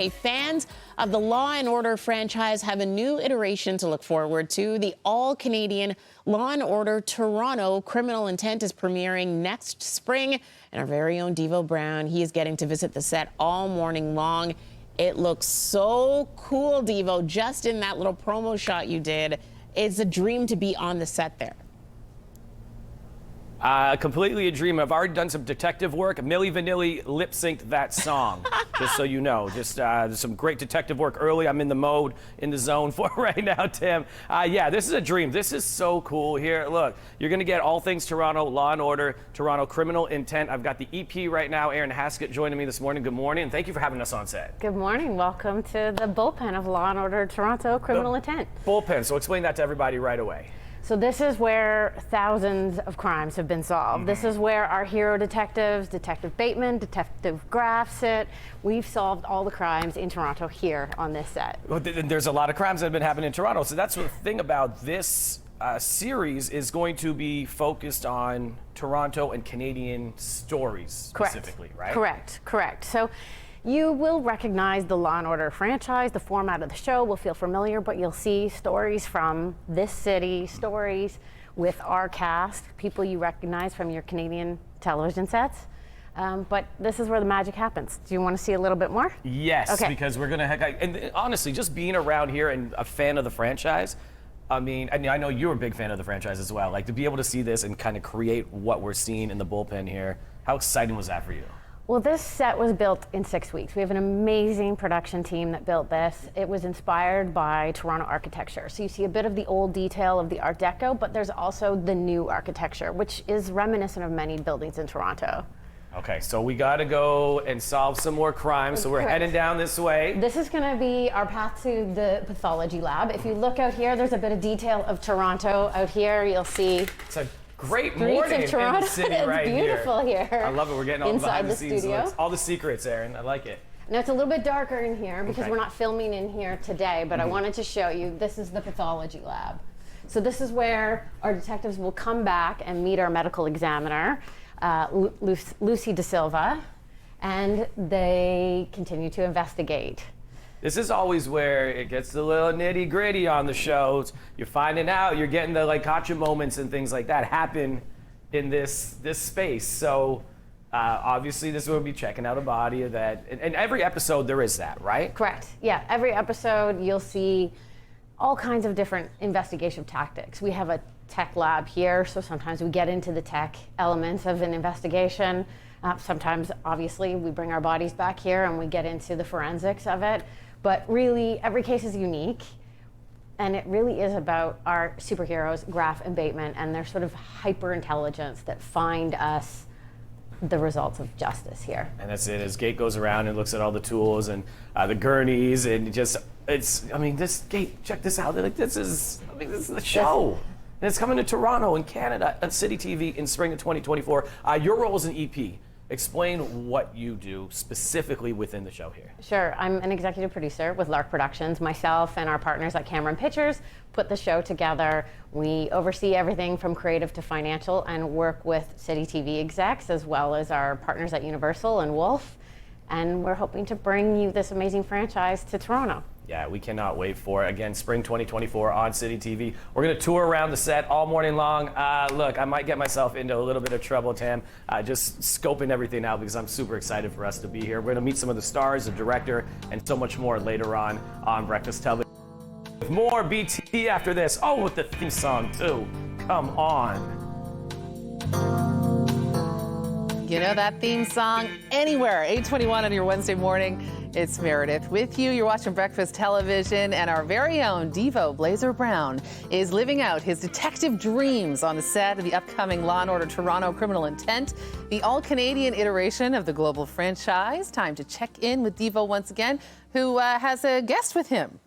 Fans of the Law and Order franchise have a new iteration to look forward to. The all-Canadian Law and Order Toronto Criminal Intent is premiering next spring. And our very own Devo Brown, he is getting to visit the set all morning long. It looks so cool, Devo, just in that little promo shot you did. It's a dream to be on the set there. Completely a dream. I've already done some detective work. Milli Vanilli lip synced that song, just so you know. Just some great detective work early. I'm in the mode, in the zone for right now, Tim. Yeah, this is a dream. This is so cool here. Look, you're going to get all things Toronto, Law and Order, Toronto Criminal Intent. I've got the EP right now. Erin Haskett joining me this morning. Good morning, and thank you for having us on set. Good morning. Welcome to the bullpen of Law and Order Toronto Criminal Intent. Bullpen. So explain that to everybody right away. So this is where thousands of crimes have been solved. This is where our hero detectives, Detective Bateman, Detective Graff sit. We've solved all the crimes in Toronto here on this set. Well, there's a lot of crimes that have been happening in Toronto. So that's the thing about this series is going to be focused on Toronto and Canadian stories specifically, right? Correct. So you will recognize the Law and Order franchise. The format of the show will feel familiar, but you'll see stories from this city, stories with our cast, people you recognize from your Canadian television sets. But this is where the magic happens. Do you want to see a little bit more? Yes, okay. Because we're going to, and honestly, just being around here and a fan of the franchise, I know you're a big fan of the franchise as well. Like, to be able to see this and kind of create what we're seeing in the bullpen here, how exciting was that for you? Well, this set was built in 6 weeks. We have an amazing production team that built this. It was inspired by Toronto architecture. So you see a bit of the old detail of the Art Deco, but there's also the new architecture, which is reminiscent of many buildings in Toronto. Okay, so we got to go and solve some more crimes. So we're heading down this way. This is going to be our path to the pathology lab. If you look out here, there's a bit of detail of Toronto. Out here, you'll see great morning in the city right here. It's beautiful here. I love it. We're getting all inside behind the scenes. studio. All the secrets, Erin. I like it. Now, it's a little bit darker in here because we're not filming in here today, but I wanted to show you, this is the pathology lab. So this is where our detectives will come back and meet our medical examiner, Lucy De Silva, and they continue to investigate. This is always where it gets a little nitty gritty on the shows. You're finding out, you're getting the gotcha moments and things like that happen in this space. So obviously this will be checking out a body of that. And every episode there is that, right? Correct. Yeah, every episode you'll see all kinds of different investigation tactics. We have a tech lab here, so sometimes we get into the tech elements of an investigation. Sometimes, obviously, we bring our bodies back here and we get into the forensics of it. But really, every case is unique, and it really is about our superheroes, Graff and Bateman, and their sort of hyper-intelligence that find us the results of justice here. And that's it. As Gate goes around and looks at all the tools and the gurneys, and this Gate, check this out. This is the show. And it's coming to Toronto in Canada at City TV in spring of 2024. Your role is an EP. Explain what you do specifically within the show here. Sure. I'm an executive producer with Lark Productions. Myself and our partners at Cameron Pictures put the show together. We oversee everything from creative to financial and work with City TV execs as well as our partners at Universal and Wolf. And we're hoping to bring you this amazing franchise to Toronto. Yeah, we cannot wait for it. Again, spring 2024 on City TV. We're going to tour around the set all morning long. Look, I might get myself into a little bit of trouble, Tam, just scoping everything out because I'm super excited for us to be here. We're going to meet some of the stars, the director, and so much more later on Breakfast Television. With more BT after this. Oh, with the theme song, too. Come on. You know that theme song anywhere. 8:21 on your Wednesday morning. It's Meredith with you. You're watching Breakfast Television, and our very own Devo Blazer Brown is living out his detective dreams on the set of the upcoming Law & Order Toronto Criminal Intent, the all-Canadian iteration of the global franchise. Time to check in with Devo once again, who has a guest with him.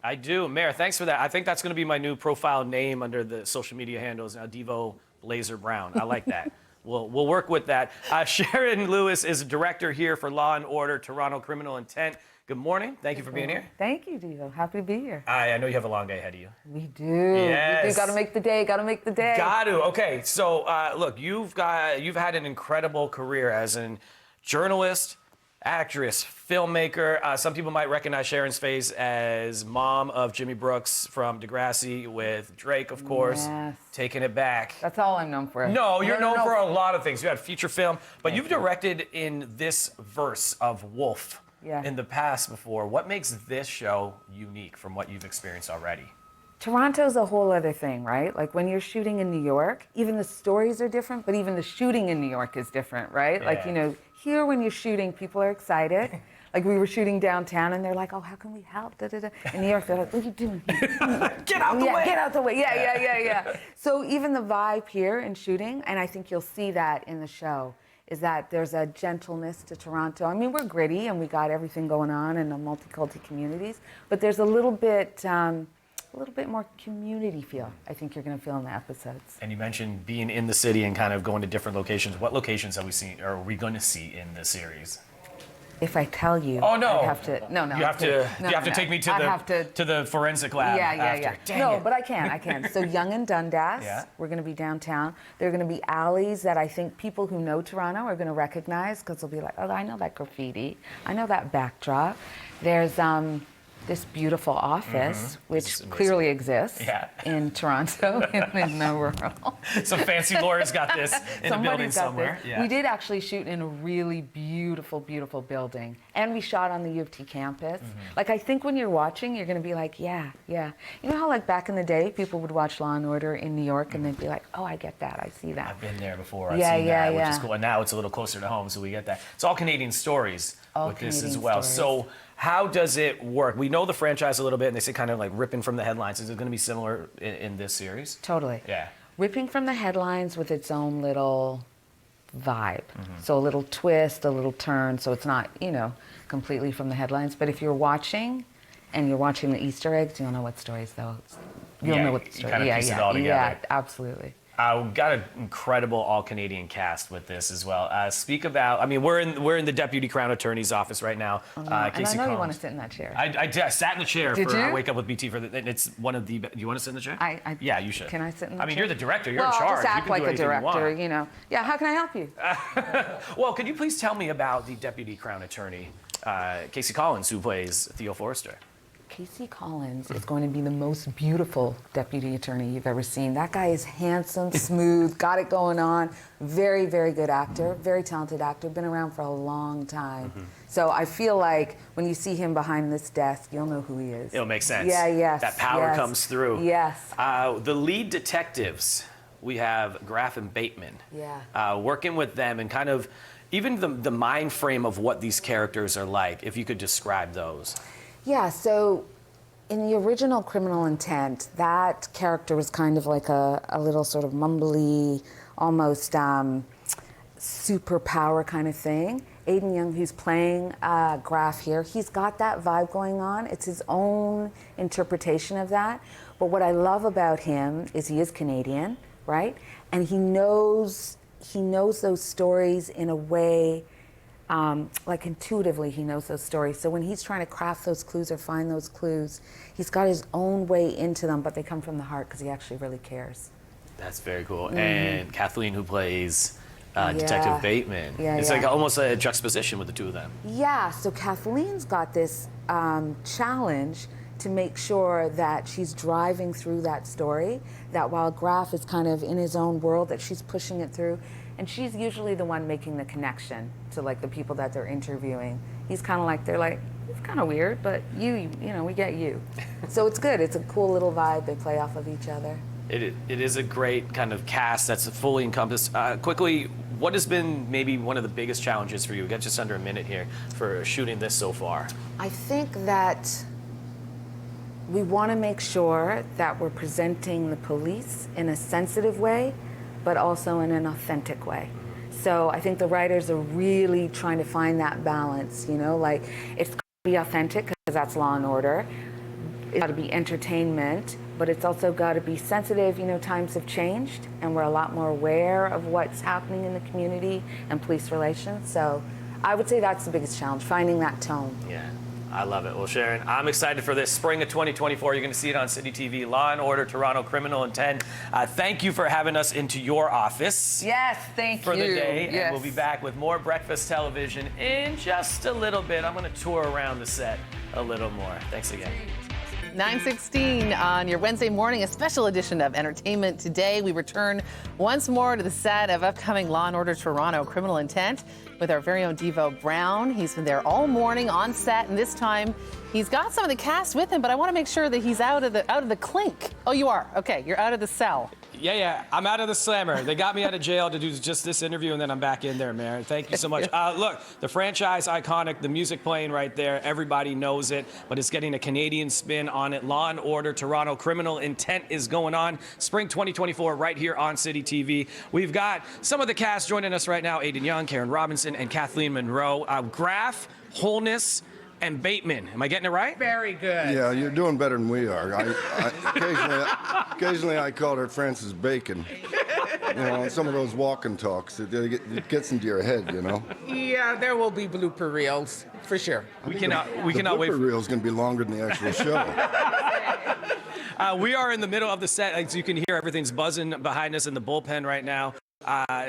I do. Mayor, thanks for that. I think that's going to be my new profile name under the social media handles now, Devo Blazer Brown. I like that. We'll work with that. Sharon Lewis is a director here for Law & Order Toronto Criminal Intent. Good morning. Thank you for being here. Thank you, Devo. Happy to be here. I know you have a long day ahead of you. We do. Yes. We do. Got to make the day. Got to make the day. Got to. Okay. So look, you've had an incredible career as a journalist, actress, filmmaker. Some people might recognize Sharon's face as mom of Jimmy Brooks from Degrassi with Drake, of course. Yes. Taking It Back. That's all I'm known for. No, you're known no. for a lot of things. You had feature film, but Thank you've you. directed in this verse of Wolf Yeah. in the past before. What makes this show unique from what you've experienced already? Toronto's a whole other thing, right? Like when you're shooting in New York, even the stories are different, but even the shooting in New York is different, right? Like, Yeah. you know, here when you're shooting, people are excited. Like we were shooting downtown and they're like, oh, how can we help? Da, da, da. In New York, they're like, what are you doing here? Get out the way! Get out the way. Yeah. So even the vibe here in shooting, and I think you'll see that in the show, is that there's a gentleness to Toronto. I mean, we're gritty and we got everything going on in the multicultural communities, but there's a little bit more community feel, I think you're going to feel in the episodes. And you mentioned being in the city and kind of going to different locations. What locations are we going to see in the series? If I tell you, Oh no! I'd have to. No. You have to take me to the forensic lab. after. Dang No, it. but I can. So Young and Dundas, Yeah. we're going to be downtown. There are going to be alleys that I think people who know Toronto are going to recognize because they'll be like, oh, I know that graffiti. I know that backdrop. There's this beautiful office, which clearly exists in Toronto, in the rural. Some fancy lawyers got this in a building Somebody's got somewhere. this. Yeah. We did actually shoot in a really beautiful, beautiful building. And we shot on the U of T campus. Like, I think when you're watching, you're going to be like, yeah. You know how, like, back in the day, people would watch Law & Order in New York, and they'd be like, oh, I get that. I see that. I've been there before. I've Yeah, seen yeah, that, which is yeah. cool. And now it's a little closer to home, so we get that. It's all Canadian stories All with this as Canadian well. stories. So how does it work? We know the franchise a little bit, and they say kind of like ripping from the headlines. Is it going to be similar in this series? Totally. Yeah. Ripping from the headlines with its own little vibe. So a little twist, a little turn, so it's not, completely from the headlines. But if you're watching, and you're watching the Easter eggs, you'll know what stories, though. You'll Yeah, know what you the story. kinda piece it all together. Yeah, absolutely. We've got an incredible all-Canadian cast with this as well. Speak about, I mean, we're in the Deputy Crown Attorney's office right now. And I Casey know you Collins. want to sit in that chair. I sat in the chair Did for you? Wake Up with BT and it's one of the. Do you want to sit in the chair? Yeah, you should. Can I sit in the I mean, chair? you're the director. You're well, in charge. I'll just You act can like do a anything you want. director, Yeah, how can I help you? Well, could you please tell me about the Deputy Crown Attorney, Casey Collins, who plays Theo Forrester? Casey Collins is going to be the most beautiful deputy attorney you've ever seen. That guy is handsome, smooth, got it going on. Very, very good actor, very talented actor, been around for a long time. So I feel like when you see him behind this desk, you'll know who he is. It'll make sense. Yes. That power comes through. Yes. The lead detectives, we have Graff and Bateman. Yeah. Working with them and kind of even the mind frame of what these characters are like, if you could describe those. Yeah, so in the original Criminal Intent, that character was kind of like a little sort of mumbly, almost superpower kind of thing. Aden Young, who's playing Graff here, he's got that vibe going on. It's his own interpretation of that. But what I love about him is he is Canadian, right? And he knows those stories in a way, like intuitively he knows those stories. So when he's trying to craft those clues or find those clues, he's got his own way into them, but they come from the heart because he actually really cares. That's very cool. And Kathleen, who plays Detective Bateman. It's like almost a juxtaposition with the two of them. Yeah, so Kathleen's got this challenge to make sure that she's driving through that story, that while Graff is kind of in his own world, that she's pushing it through. And she's usually the one making the connection to like the people that they're interviewing. He's kind of like, they're like, it's kind of weird, but you know, we get you. So it's good. It's a cool little vibe. They play off of each other. It is a great kind of cast that's fully encompassed. Quickly, what has been maybe one of the biggest challenges for you? We got just under a minute here for shooting this so far. I think that we want to make sure that we're presenting the police in a sensitive way, but also in an authentic way. So I think the writers are really trying to find that balance, like it's got to be authentic because that's Law and Order. It's got to be entertainment, but it's also got to be sensitive. Times have changed and we're a lot more aware of what's happening in the community and police relations. So I would say that's the biggest challenge, finding that tone. Yeah. I love it. Well, Sharon, I'm excited for this spring of 2024. You're going to see it on City TV, Law & Order, Toronto, Criminal Intent. Thank you for having us into your office. Yes, thank you. For the day. Yes. And we'll be back with more Breakfast Television in just a little bit. I'm going to tour around the set a little more. Thanks again. 9:16 on your Wednesday morning, a special edition of Entertainment Today. We return once more to the set of upcoming Law & Order Toronto Criminal Intent with our very own Devo Brown. He's been there all morning on set, and this time he's got some of the cast with him, but I want to make sure that he's out of the clink. Oh, you are? Okay, you're out of the cell. Yeah, I'm out of the slammer. They got me out of jail to do just this interview, and then I'm back in there, Mayor. Thank you so much. Look, the franchise, iconic, the music playing right there. Everybody knows it, but it's getting a Canadian spin on it. Law & Order Toronto Criminal Intent is going on. Spring 2024 right here on City TV. We've got some of the cast joining us right now. Aden Young, Karen Robinson, and Kathleen Monroe. Graff, Holness, and Bateman. Am I getting it right? Very good. Yeah, you're doing better than we are. Occasionally I called her Francis Bacon. You know, some of those walking talks, it gets into your head, you know. Yeah, there will be blooper reels for sure. We cannot wait. The blooper reel is going to be longer than the actual show. We are in the middle of the set. As you can hear, everything's buzzing behind us in the bullpen right now.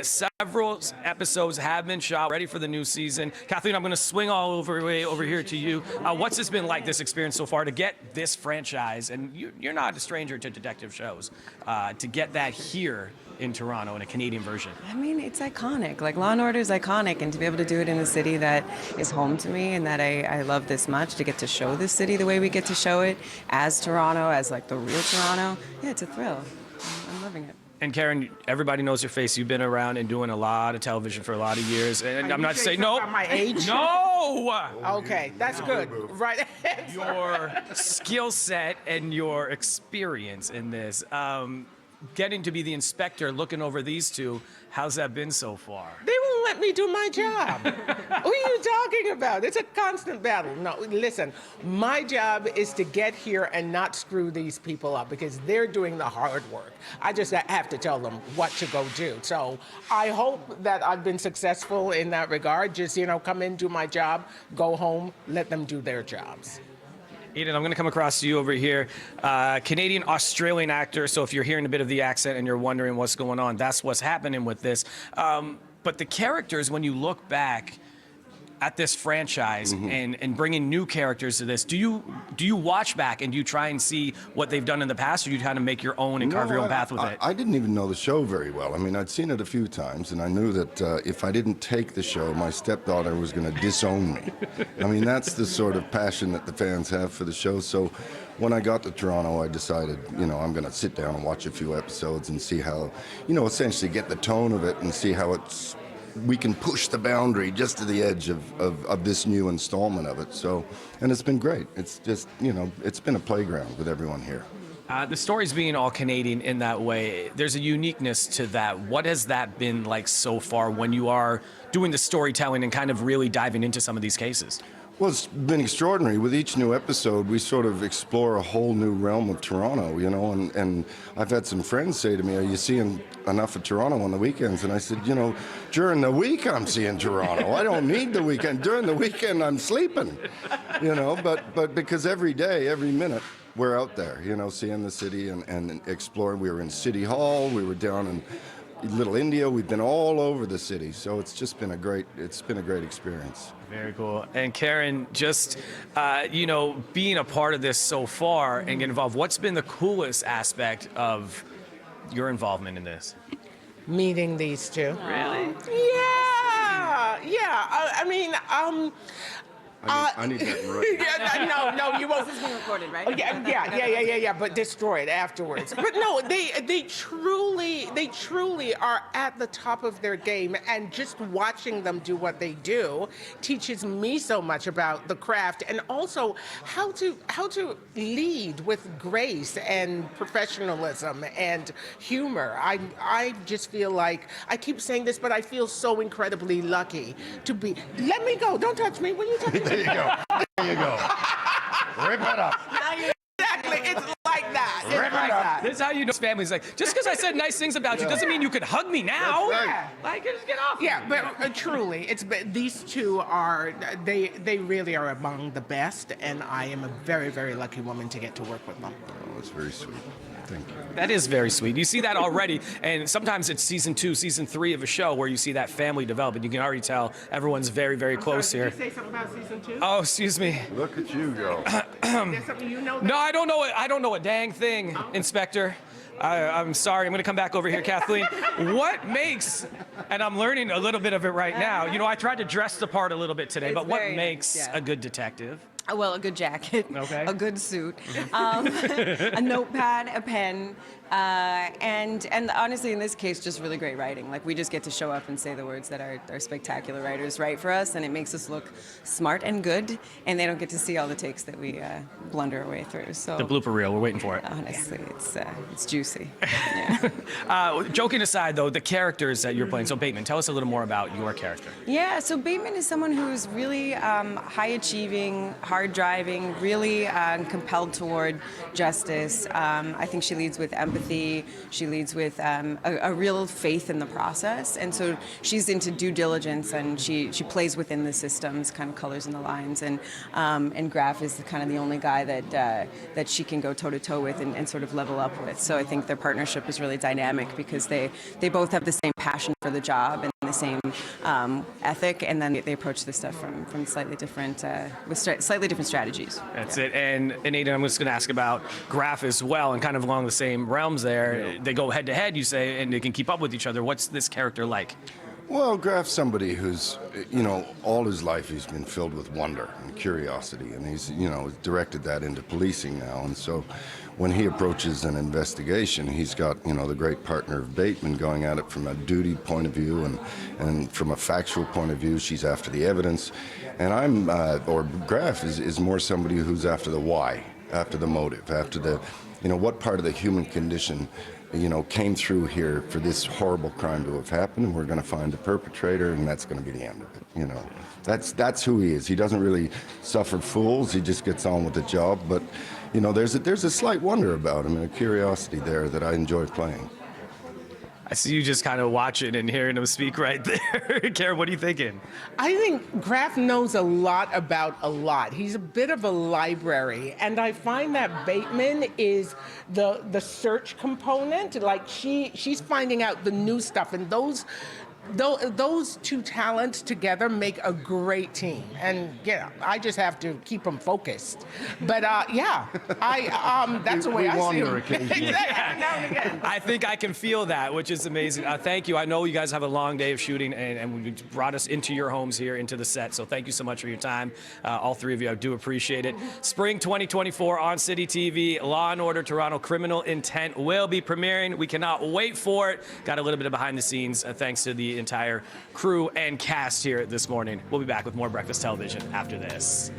Several episodes have been shot, ready for the new season. Kathleen, I'm going to swing all over here to you. What's this been like, this experience so far, to get this franchise, and you're not a stranger to detective shows, to get that here in Toronto in a Canadian version? I mean, it's iconic. Like, Law & Order is iconic, and to be able to do it in a city that is home to me and that I love this much, to get to show this city the way we get to show it as Toronto, as like the real Toronto, yeah, it's a thrill. I'm loving it. And Karen, everybody knows your face. You've been around and doing a lot of television for a lot of years. And I'm not saying no. About my age? No. Okay, that's good. Right. Your skill set and your experience in this, getting to be the inspector, looking over these two. How's that been so far? They won't let me do my job. What are you talking about? It's a constant battle. No, listen, my job is to get here and not screw these people up because they're doing the hard work. I just have to tell them what to go do. So I hope that I've been successful in that regard. Just, come in, do my job, go home, let them do their jobs. Aden, I'm going to come across to you over here. Canadian-Australian actor, so if you're hearing a bit of the accent and you're wondering what's going on, that's what's happening with this. But the characters, when you look back at this franchise and bringing new characters to this, do you watch back and do you try and see what they've done in the past, or do you kind of make your own and carve your own path with it? I didn't even know the show very well. I mean, I'd seen it a few times, and I knew that if I didn't take the show, my stepdaughter was going to disown me. I mean, that's the sort of passion that the fans have for the show. So when I got to Toronto, I decided, I'm going to sit down and watch a few episodes and see how, essentially get the tone of it and see how we can push the boundary just to the edge of this new installment of it. So, and it's been great. It's just, it's been a playground with everyone here. The stories being all Canadian in that way, there's a uniqueness to that. What has that been like so far when you are doing the storytelling and kind of really diving into some of these cases? Well, it's been extraordinary. With each new episode, we sort of explore a whole new realm of Toronto, and I've had some friends say to me, are you seeing enough of Toronto on the weekends? And I said, during the week I'm seeing Toronto. I don't need the weekend. During the weekend I'm sleeping, but because every day, every minute, we're out there, seeing the city and exploring. We were in City Hall, we were down in Little India, we've been all over the city, so it's just been a great experience. Very cool. And Karen, just being a part of this so far and getting involved, what's been the coolest aspect of your involvement in this? Meeting these two. Really? Yeah. I need that right. No, you won't. This is being recorded, right? Yeah, but destroyed afterwards. But no, they truly are at the top of their game, and just watching them do what they do teaches me so much about the craft and also how to lead with grace and professionalism and humor. I just feel like, I keep saying this, but I feel so incredibly lucky to be. Let me go. Don't touch me. Will you touch me? There you go. There you go. Rip it up. Exactly. It's like that. It's like that. This is how you you know his family's like, just because I said nice things about you doesn't mean you could hug me now. That's right. Like, just get off. Yeah, but truly, these two are they really are among the best, and I am a very, very lucky woman to get to work with them. Oh, that's very sweet. Thank you. That is very sweet. You see that already, and sometimes it's season 2, season 3 of a show where you see that family develop, and you can already tell everyone's very, very close here. Did you say something about season 2? Oh, excuse me. Look at you go. There's something you know. No, I don't know it. I don't know a dang thing, Inspector. I'm sorry. I'm going to come back over here, Kathleen. What makes, and I'm learning a little bit of it right now. You know, I tried to dress the part a little bit today, but what very makes nice, yeah. a good detective? Well, a good jacket, Okay. a good suit, a notepad, a pen, and honestly, in this case, just really great writing. Like, we just get to show up and say the words that our spectacular writers write for us, and it makes us look smart and good, and they don't get to see all the takes that we blunder our way through. So The blooper reel. We're waiting for it. honestly, it's juicy. Yeah. Joking aside, though, the characters that you're playing. So, Bateman, tell us a little more about your character. Yeah, so Bateman is someone who's really high achieving, hard driving, really compelled toward justice. I think she leads with empathy. She leads with a real faith in the process, and so she's into due diligence, and she plays within the systems, kind of colors in the lines. And Graf is kind of the only guy that she can go toe to toe with and sort of level up with. So I think their partnership is really dynamic because they both have the same passion for the job and the same ethic, and then they approach this stuff from slightly different with slightly different strategies. That's it. And Aden, I'm just going to ask about Graf as well, and kind of along the same realms there. They go head to head, you say, and they can keep up with each other. What's this character like? Well, Graf's somebody who's, you know, all his life he's been filled with wonder and curiosity, and he's, you know, directed that into policing now. And so when he approaches an investigation, he's got, you know, the great partner of Bateman going at it from a duty point of view and from a factual point of view. She's after the evidence. And Graf is more somebody who's after the why, after the motive, after the, you know, what part of the human condition, you know, came through here for this horrible crime to have happened, and we're going to find the perpetrator, and that's going to be the end of it. You know, that's who he is. He doesn't really suffer fools. He just gets on with the job. But, you know, there's a slight wonder about him and a curiosity there that I enjoy playing. I see you just kind of watching and hearing him speak right there. Karen, what are you thinking? I think Graf knows a lot about a lot. He's a bit of a library, and I find that Bateman is the search component. Like she's finding out the new stuff, and those two talents together make a great team. And yeah, I just have to keep them focused. But yeah, that's the way I see them. Exactly, now and again. I think I can feel that, which is amazing. Thank you. I know you guys have a long day of shooting, and you brought us into your homes here, into the set. So thank you so much for your time. All three of you, I do appreciate it. Spring 2024 on City TV, Law & Order Toronto Criminal Intent will be premiering. We cannot wait for it. Got a little bit of behind the scenes thanks to the entire crew and cast here this morning. We'll be back with more Breakfast Television after this.